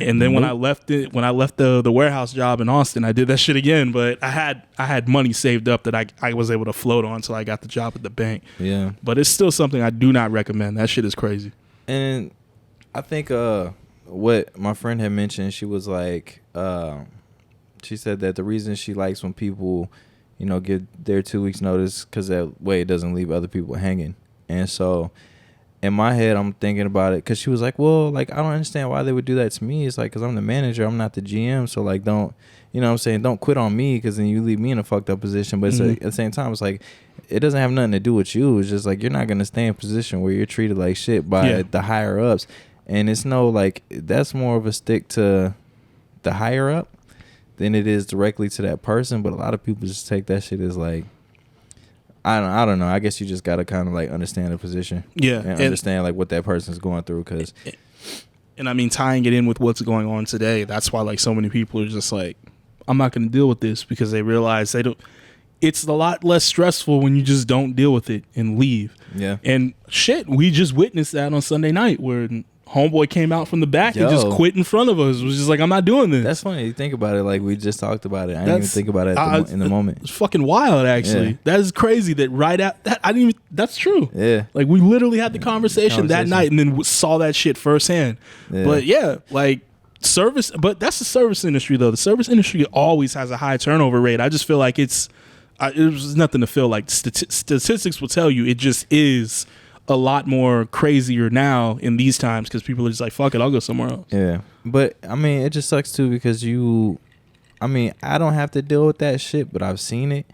And then when I left the warehouse job in Austin, I did that shit again. But I had money saved up that I was able to float on until I got the job at the bank. Yeah. But it's still something I do not recommend. That shit is crazy. And I think what my friend had mentioned, she was like, she said that the reason she likes when people, you know, give their 2 weeks notice, because that way it doesn't leave other people hanging. And so in my head, I'm thinking about it, because she was like, well, like, I don't understand why they would do that to me. It's like, because I'm the manager, I'm not the GM. So like, don't, you know what I'm saying, don't quit on me, because then you leave me in a fucked up position. But it's at the same time, it's like, it doesn't have nothing to do with you. It's just like, you're not going to stay in a position where you're treated like shit by the higher ups. And it's no, like, that's more of a stick to the higher up than it is directly to that person. But a lot of people just take that shit as like, I don't know. I guess you just gotta kind of like understand the position. Yeah, and understand like what that person's going through. Cause, and I mean, tying it in with what's going on today, that's why like so many people are just like, I'm not going to deal with this, because they realize they don't. It's a lot less stressful when you just don't deal with it and leave. Yeah. And shit, we just witnessed that on Sunday night where homeboy came out from the back and just quit in front of us. It was just like, I'm not doing this. That's funny. You think about it. Like, we just talked about it. I didn't even think about it in the moment. It's fucking wild, actually. Yeah. That is crazy that right at that, I didn't even, that's true. Yeah. Like, we literally had the conversation that night and then saw that shit firsthand. Yeah. But yeah, like, service, but that's the service industry, though. The service industry always has a high turnover rate. I just feel like it's nothing to feel like. Statistics will tell you it just is a lot more crazier now in these times because people are just like, fuck it, I'll go somewhere else. Yeah. But I mean, it just sucks too because I don't have to deal with that shit, but I've seen it,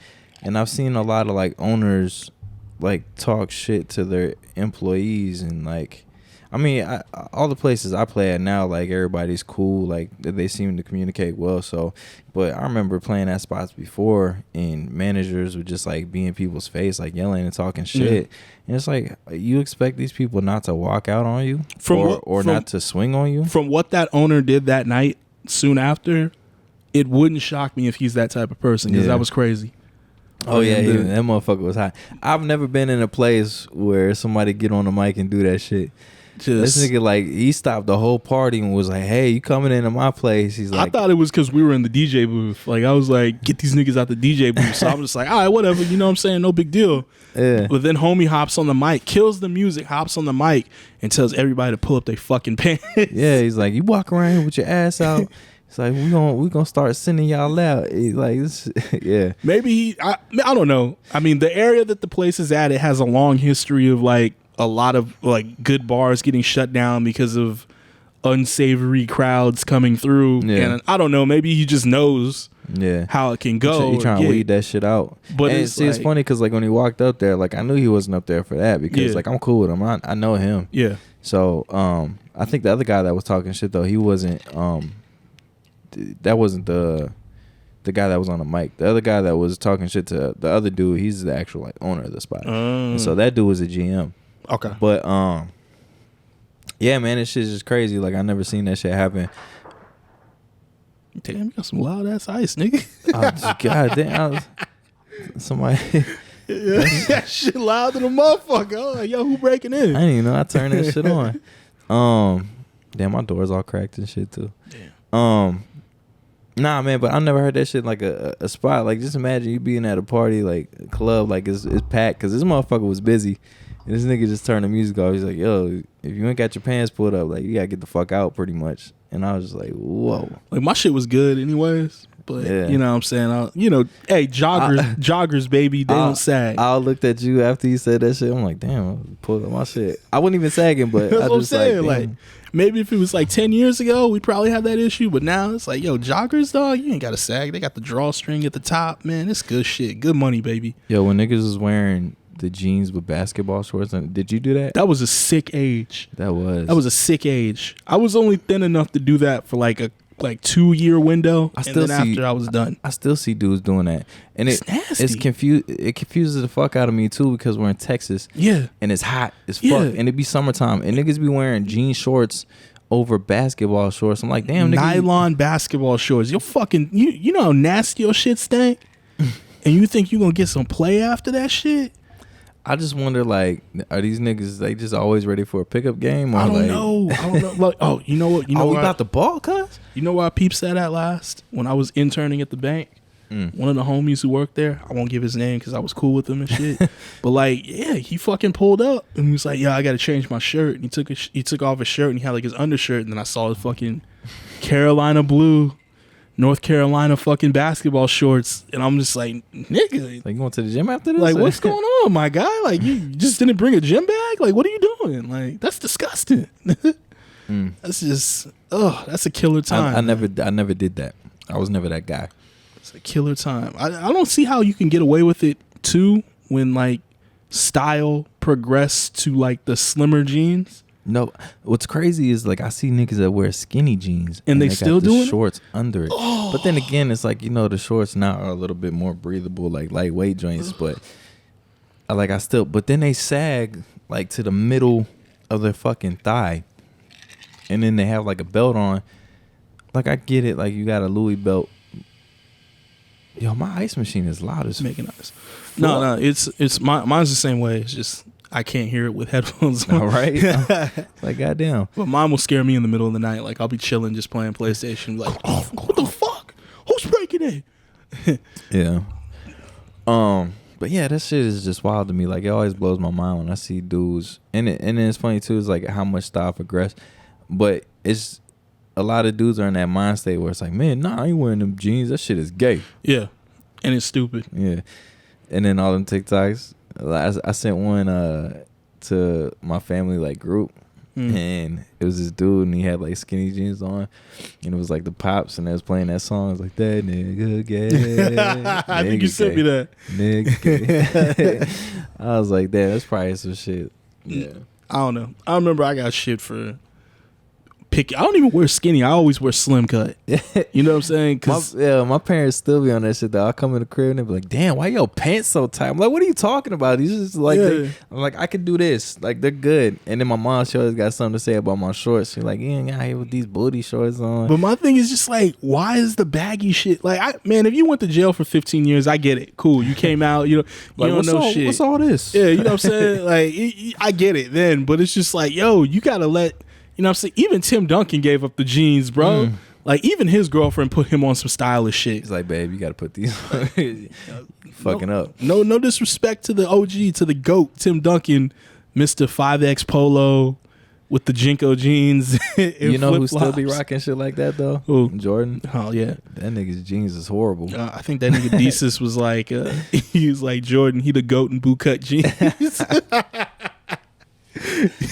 and I've seen a lot of like owners like talk shit to their employees, and like, I mean, all the places I play at now, like, everybody's cool. Like, they seem to communicate well. So, but I remember playing at spots before, and managers would just, like, be in people's face, like, yelling and talking shit. And it's like, you expect these people not to walk out on you or not to swing on you? From what that owner did that night soon after, it wouldn't shock me if he's that type of person, because that was crazy. Oh, yeah, that motherfucker was hot. I've never been in a place where somebody get on the mic and do that shit. This nigga, like, he stopped the whole party and was like, hey, you coming into my place? He's like, I thought it was because we were in the DJ booth. Like, I was like, get these niggas out the DJ booth. So I'm just like, all right, whatever, you know what I'm saying, no big deal. Yeah. But then homie hops on the mic, kills the music, hops on the mic, and tells everybody to pull up their fucking pants. Yeah, he's like, you walk around here with your ass out. It's like, we gonna start sending y'all out. Like, this, yeah. Maybe I don't know. I mean, the area that the place is at, it has a long history of like a lot of like good bars getting shut down because of unsavory crowds coming through. Yeah. And I don't know. Maybe he just knows how it can go. He trying to weed that shit out. But it's funny because like when he walked up there, like I knew he wasn't up there for that because like I'm cool with him. I know him. Yeah. So I think the other guy that was talking shit though, he wasn't. That wasn't the guy that was on the mic. The other guy that was talking shit to the other dude, he's the actual like owner of the spot. And so that dude was a GM. Okay. But yeah, man, this shit's just crazy. Like I never seen that shit happen. Damn, you got some loud ass ice, nigga. God damn, somebody. That shit loud than a motherfucker. Oh, like, yo, who breaking in? I didn't even know I turned that shit on. Damn, my door's all cracked and shit too. Damn. Nah, man, but I never heard that shit like a spot. Like, just imagine you being at a party, like a club, like it's packed, because this motherfucker was busy. And this nigga just turned the music off. He's like, yo, if you ain't got your pants pulled up, like, you gotta get the fuck out pretty much. And I was just like, whoa. Like, my shit was good anyways. But, you know what I'm saying? Hey, joggers, baby, they don't sag. I looked at you after you said that shit. I'm like, damn, I pulled up my shit. I wasn't even sagging, but that's I what just I'm saying. like maybe if it was like 10 years ago, we'd probably have that issue. But now it's like, yo, joggers, dog, you ain't got to sag. They got the drawstring at the top. Man, it's good shit. Good money, baby. Yo, when niggas was wearing the jeans with basketball shorts, did you do that? That was a sick age. That was a sick age. I was only thin enough to do that for like a 2-year window. After I was done. I still see dudes doing that. And it's nasty. It confuses the fuck out of me too because we're in Texas. Yeah. And it's hot as fuck. And it be summertime. And niggas be wearing jean shorts over basketball shorts. I'm like, damn, nigga. Nylon basketball shorts. You're fucking, you know how nasty your shit stank? And you think you gonna get some play after that shit? I just wonder, like, are these niggas, they just always ready for a pickup game? Or I don't know. Like, oh, you know what? You know we about the ball, cuz? You know where I peeped that at last? When I was interning at the bank. One of the homies who worked there, I won't give his name because I was cool with him and shit. But like, yeah, he fucking pulled up and he was like, "Yeah, I got to change my shirt." And he took off his shirt and he had like his undershirt. And then I saw his fucking Carolina blue, North Carolina fucking basketball shorts, and I'm just like, nigga, like, you going to the gym after this? Like, what's going on, my guy? Like, you just didn't bring a gym bag? Like, what are you doing? Like, that's disgusting. That's just, that's a killer time. I never did that. I was never that guy. It's a killer time. I don't see how you can get away with it too when like style progressed to like the slimmer jeans. No, what's crazy is like I see niggas that wear skinny jeans and they still got doing shorts under it. But then again, it's like, the shorts now are a little bit more breathable, like lightweight joints. But I still, but then they sag like to the middle of their fucking thigh, and then they have like a belt on. Like I get it, like you got a Louis belt. Yo, my ice machine is loud as making ice. No, it's mine's the same way. It's just I can't hear it with headphones on. All right, like goddamn. But mine will scare me in the middle of the night. Like I'll be chilling, just playing PlayStation. Like, oh, what the fuck? Who's breaking it? Yeah. But yeah, that shit is just wild to me. Like it always blows my mind when I see dudes, and then it's funny too. Is like how much stuff progress, but it's a lot of dudes are in that mind state where it's like, man, nah, I ain't wearing them jeans. That shit is gay. Yeah, and it's stupid. Yeah, and then all them TikToks. I sent one to my family like group, and it was this dude, and he had like skinny jeans on, and it was like the Pops, and they was playing that song. I was like, that nigga gay. I think you sent me that. Nigga gay. I was like, damn, that's probably some shit. Yeah, I don't know. I remember I got shit for picky. I don't even wear skinny. I always wear slim cut. You know what I'm saying? Cause my parents still be on that shit though. I come in the crib and they be like, "Damn, why your pants so tight?" I'm like, "What are you talking about?" These just like, I'm like, I can do this. Like they're good. And then my mom, she always got something to say about my shorts. She's like, "You ain't got here with these booty shorts on." But my thing is just like, why is the baggy shit? Like, man, if you went to jail for 15 years, I get it. Cool, you came out. You know, like, you don't know shit. What's all this? Yeah, you know what I'm saying? Like, I get it then, but it's just like, yo, you gotta let. You know what I'm saying? Even Tim Duncan gave up the jeans, bro. Like, even his girlfriend put him on some stylish shit. He's like, babe, you got to put these on. Fucking up. No disrespect to the OG, to the GOAT, Tim Duncan, Mr. 5X Polo with the Jinko jeans. You know who still be rocking shit like that, though? Who? Jordan. Oh, yeah. That nigga's jeans is horrible. I think that nigga Desus was like, he was like, Jordan, he the GOAT in bootcut jeans.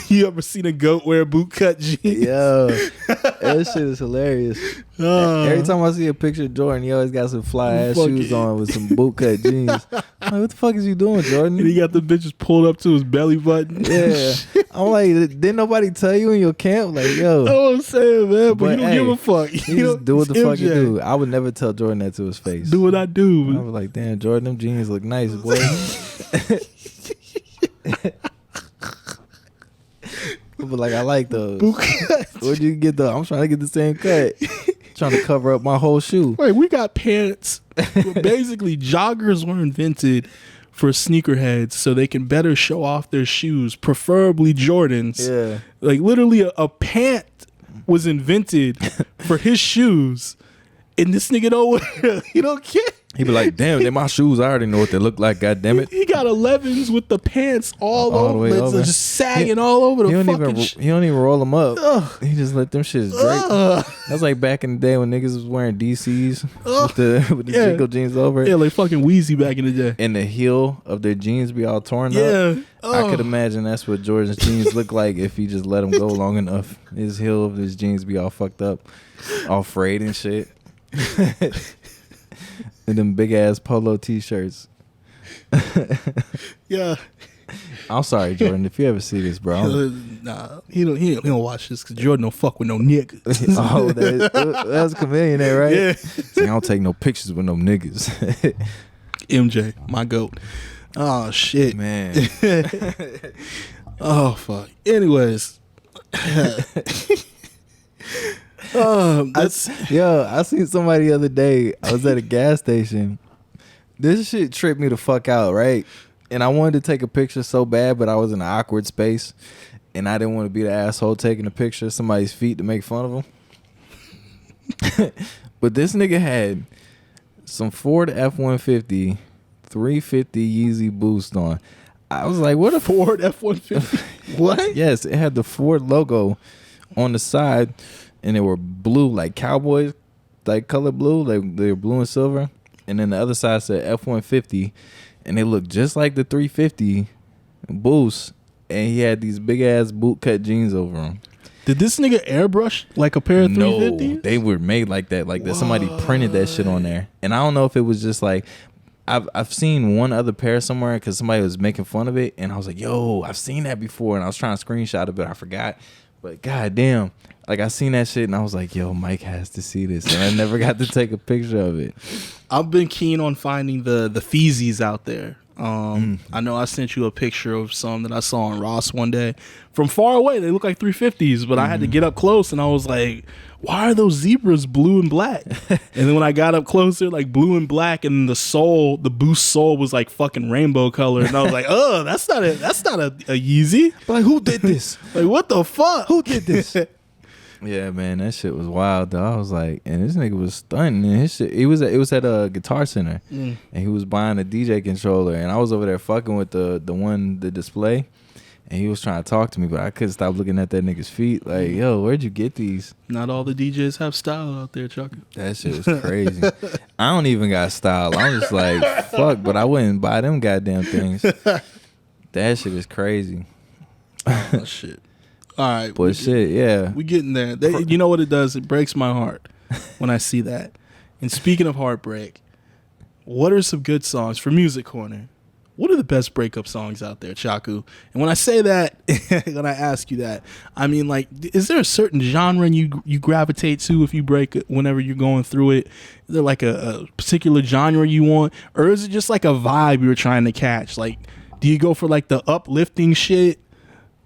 You ever seen a goat wear bootcut jeans? Yo, that shit is hilarious. Every time I see a picture of Jordan, he always got some fly ass shoes on with some bootcut jeans. I'm like, what the fuck is you doing, Jordan? And he got the bitches pulled up to his belly button. Yeah. I'm like, didn't nobody tell you in your camp? Like, yo. That's what I'm saying, man. But you don't give a fuck. You just do what the fuck you do. I would never tell Jordan that to his face. Do what I do. I was like, damn, Jordan, them jeans look nice, boy. But like, I like those. Where'd you get those? I'm trying to get the same cut. Trying to cover up my whole shoe. Wait, we got pants. Basically, joggers were invented for sneakerheads so they can better show off their shoes, preferably Jordans. Yeah. Like, literally, a pant was invented for his shoes, and this nigga don't care. He be like, damn, they're my shoes. I already know what they look like, goddammit. He got 11s with the pants all the over. way over. Just sagging all over the fucking He don't even roll them up. He just let them shits drape. That's like back in the day when niggas was wearing DCs with the Jinko jeans over it. Yeah, like fucking Wheezy back in the day. And the heel of their jeans be all torn up. I could imagine that's what Jordan's jeans look like if he just let them go long enough. His heel of his jeans be all fucked up, all frayed and shit. And them big ass polo t-shirts. Yeah. I'm sorry, Jordan, if you ever see this, bro. Nah, he don't watch this because Jordan don't fuck with no niggas. Oh, that's chameleon there, right? Yeah. See, I don't take no pictures with no niggas. MJ, my GOAT. Oh shit, man. Oh fuck. Anyways. I seen somebody the other day. I was at a gas station. This shit tripped me the fuck out, right? And I wanted to take a picture so bad, but I was in an awkward space, and I didn't want to be the asshole taking a picture of somebody's feet to make fun of them. But this nigga had some Ford F-150 350 Yeezy Boost on. I was like, what a Ford F-150? What? Yes, it had the Ford logo on the side. And they were blue, like Cowboys, like color blue, like they were blue and silver. And then the other side said F-150, and they looked just like the 350 Boost. And he had these big ass boot cut jeans over them. Did this nigga airbrush like a pair of 350s? No, they were made like that. Like that, somebody printed that shit on there. And I don't know if it was just like, I've seen one other pair somewhere because somebody was making fun of it, and I was like, yo, I've seen that before, and I was trying to screenshot it, but I forgot. But goddamn. Like, I seen that shit, and I was like, yo, Mike has to see this. And I never got to take a picture of it. I've been keen on finding the Feezies out there. I know I sent you a picture of some that I saw on Ross one day. From far away, they look like 350s, but I had to get up close, and I was like, why are those zebras blue and black? And then when I got up closer, like blue and black, and the Boost sole was like fucking rainbow color, and I was like, oh, that's not a Yeezy. Like, who did this? Like, what the fuck? Who did this? Yeah, man, that shit was wild though. I was like, and this nigga was stunting. And his shit, it was at a Guitar Center, and he was buying a DJ controller, and I was over there fucking with the display, and he was trying to talk to me, but I couldn't stop looking at that nigga's feet. Like, yo, where'd you get these? Not all the DJs have style out there, Chuck. That shit was crazy. I don't even got style. I'm just like, fuck, but I wouldn't buy them goddamn things. That shit is crazy. Oh shit. All right, but shit, yeah, we getting there. You know what it does? It breaks my heart when I see that. And speaking of heartbreak, what are some good songs for Music Corner? What are the best breakup songs out there, Chaku? And when I say that, when I ask you that, I mean, like, is there a certain genre you gravitate to if you break it whenever you're going through it? Is there like a particular genre you want, or is it just like a vibe you're trying to catch? Like, do you go for like the uplifting shit?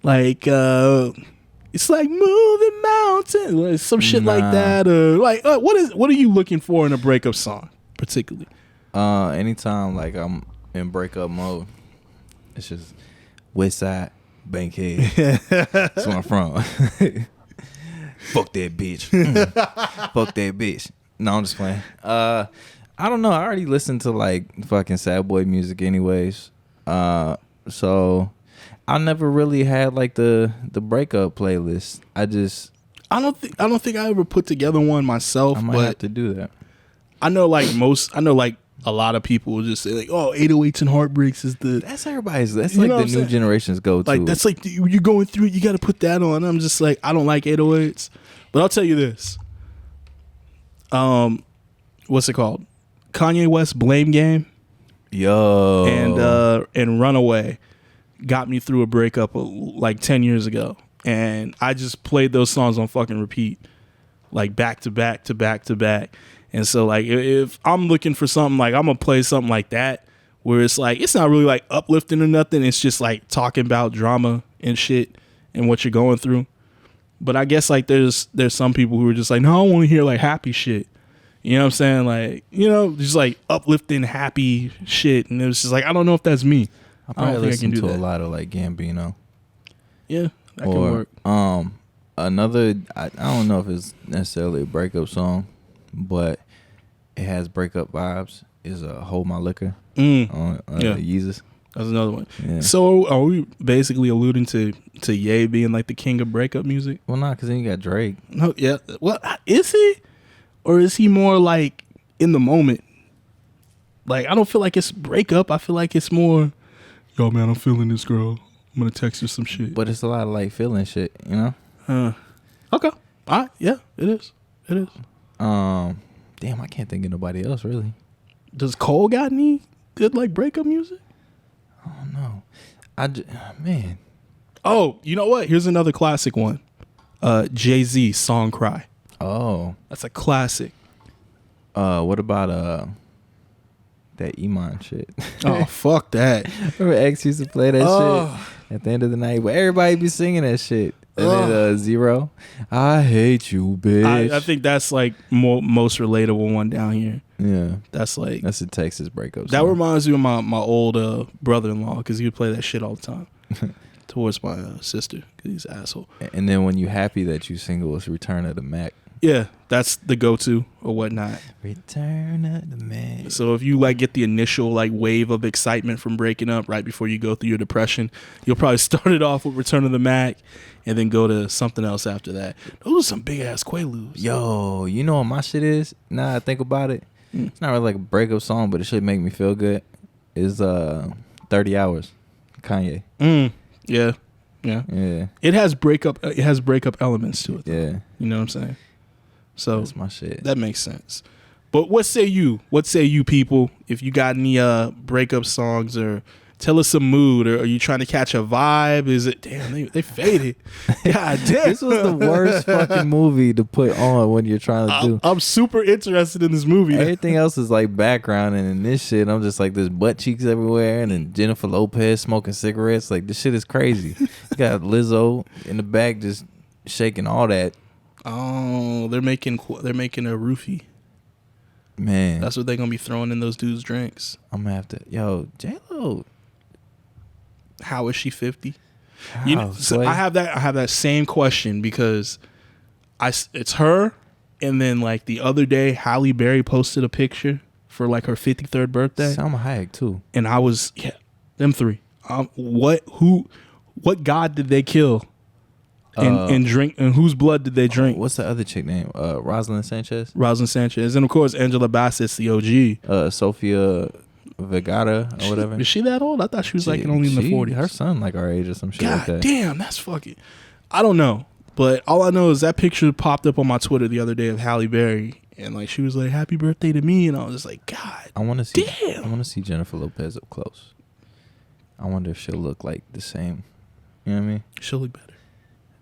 Like it's like moving mountain, like some shit like that, or like what are you looking for in a breakup song, particularly? Anytime like I'm in breakup mode, it's just West Side, Bankhead. That's where I'm from. Fuck that bitch. Fuck that bitch. No, I'm just playing. I don't know. I already listened to like fucking sad boy music, anyways. So. I never really had like the breakup playlist. I don't think I ever put together one myself. I might have to do that. I know like a lot of people will just say like, oh, 808s and heartbreaks is that's everybody's. That's like the new generation's go to. Like that's like you're going through it. You got to put that on. I'm just like, I don't like 808s, but I'll tell you this. What's it called? Kanye West Blame Game. Yo. And Runaway got me through a breakup like 10 years ago, and I just played those songs on fucking repeat, like back to back to back to back. And so like if I'm looking for something, like I'm gonna play something like that where it's like it's not really like uplifting or nothing, it's just like talking about drama and shit and what you're going through. But I guess like there's some people who are just like, no, I want to hear like happy shit, you know what I'm saying, like, you know, just like uplifting happy shit. And it was just like, I don't know if that's me. I probably listen to a lot of like Gambino. Yeah, that could work. Another, I don't know if it's necessarily a breakup song, but it has breakup vibes. Is Hold My Liquor on Yeezus. That's another one. Yeah. So are we basically alluding to Ye being like the king of breakup music? Well, not because then you got Drake. No, yeah. Well, is he, or is he more like in the moment? Like I don't feel like it's breakup. I feel like it's more, yo, man, I'm feeling this girl. I'm gonna text her some shit. But it's a lot of like feeling shit, you know? Okay. All right. Yeah, it is. It is. Damn, I can't think of nobody else really. Does Cole got any good like breakup music? I don't know. Man. Oh, you know what? Here's another classic one. Jay-Z, Song Cry. Oh. That's a classic. What about that Iman shit? Oh, fuck that. Remember X used to play that shit at the end of the night, but everybody be singing that shit. And then Zero, I hate you, bitch. I think that's like most relatable one down here. Yeah, that's a Texas breakup song. That reminds me of my old brother-in-law, because he would play that shit all the time towards my sister, because he's an asshole. And then when you happy that you single, it's Return of the Mac. Yeah, that's the go-to or whatnot. Return of the Mac. So if you like get the initial like wave of excitement from breaking up right before you go through your depression, you'll probably start it off with Return of the Mac and then go to something else after that. Those are some big ass Quaaludes. Yo, you know what my shit is? Now I think about it, it's not really like a breakup song, but it should make me feel good. Is 30 Hours, Kanye. Yeah. It has breakup elements to it, though. Yeah. You know what I'm saying? So that's my shit. That makes sense. But what say you? What say you, people? If you got any breakup songs or Tell us some mood, or are you trying to catch a vibe? Is it damn they faded? God damn, This was the worst fucking movie to put on when you're trying to do. I'm super interested in this movie. Everything else is like background, and in this shit, I'm just like there's butt cheeks everywhere, and then Jennifer Lopez smoking cigarettes. Like this shit is crazy. You got Lizzo in the back just shaking all that. Oh, they're making a roofie. Man, That's what they're gonna be throwing in those dudes' drinks. I'm gonna have to. Yo, J-Lo. How is she 50? How, You know, so boy? I have that same question because it's her, and then like the other day Halle Berry posted a picture for like her 53rd birthday, Salma Hayek too. and I was them three. What god did they kill? And drink, and whose blood did they drink? What's the other chick name? Rosalind Sanchez. Rosalind Sanchez, and of course Angela Bassett's the OG. Sophia Vergara or whatever. Is she that old? I thought she was like only in the 40s. Her son like our age or some shit like God that. damn, that's fucking. I don't know, but all I know is that picture popped up on my Twitter the other day of Halle Berry, and like she was like, "Happy birthday to me," and I was just like, God, I want to see. damn. I want to see Jennifer Lopez up close. I wonder if she'll look like the same. You know what I mean? She'll look better.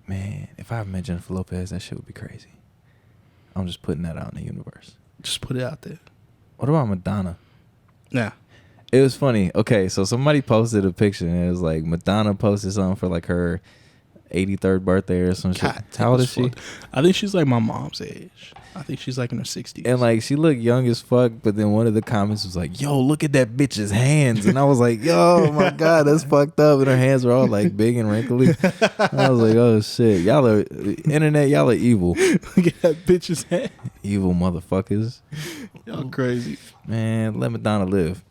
Man, if I met Jennifer Lopez, that shit would be crazy. I'm just putting that out in the universe. Just put it out there. What about Madonna? Nah. It was funny. Okay, so somebody posted a picture and it was like Madonna posted something for like her 83rd birthday or some shit. God, How old is she? I think she's like my mom's age. I think she's like in her 60s. And like she looked young as fuck, but then one of the comments was like, "Yo, look at that bitch's hands," and I was like, "Yo, my god, that's fucked up." And her hands were all like big and wrinkly. I was like, "Oh shit, y'all are internet, y'all are evil, Look at that bitch's head. evil motherfuckers." Y'all crazy. Man, let Madonna live.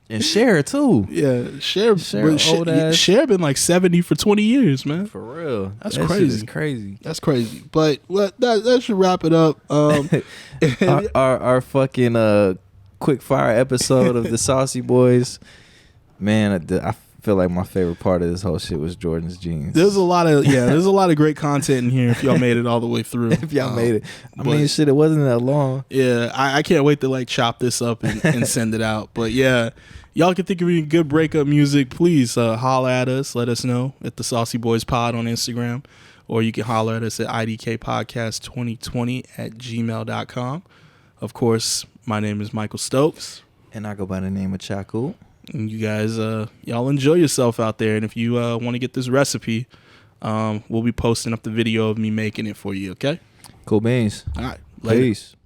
And Cher too. Yeah, Cher old ass. Cher been like 70 for 20 years, man. For real. That's That shit crazy. is crazy. That's crazy. But that should wrap it up. Our fucking quick fire episode of the Saucy Boys. Man, I feel like my favorite part of this whole shit was Jordan's jeans. There's a lot of great content in here if y'all made it all the way through. If y'all made it. I but- mean, shit, it wasn't that long. Yeah, I can't wait to like chop this up and send it out. But yeah, y'all can think of any good breakup music, please holla at us. Let us know at the Saucy Boys Pod on Instagram. Or you can holler at us at idkpodcast2020@gmail.com. Of course, my name is Michael Stokes. And I go by the name of Chaku. And you guys, y'all enjoy yourself out there. And if you want to get this recipe, we'll be posting up the video of me making it for you, okay? Cool beans. All right. Later. Peace.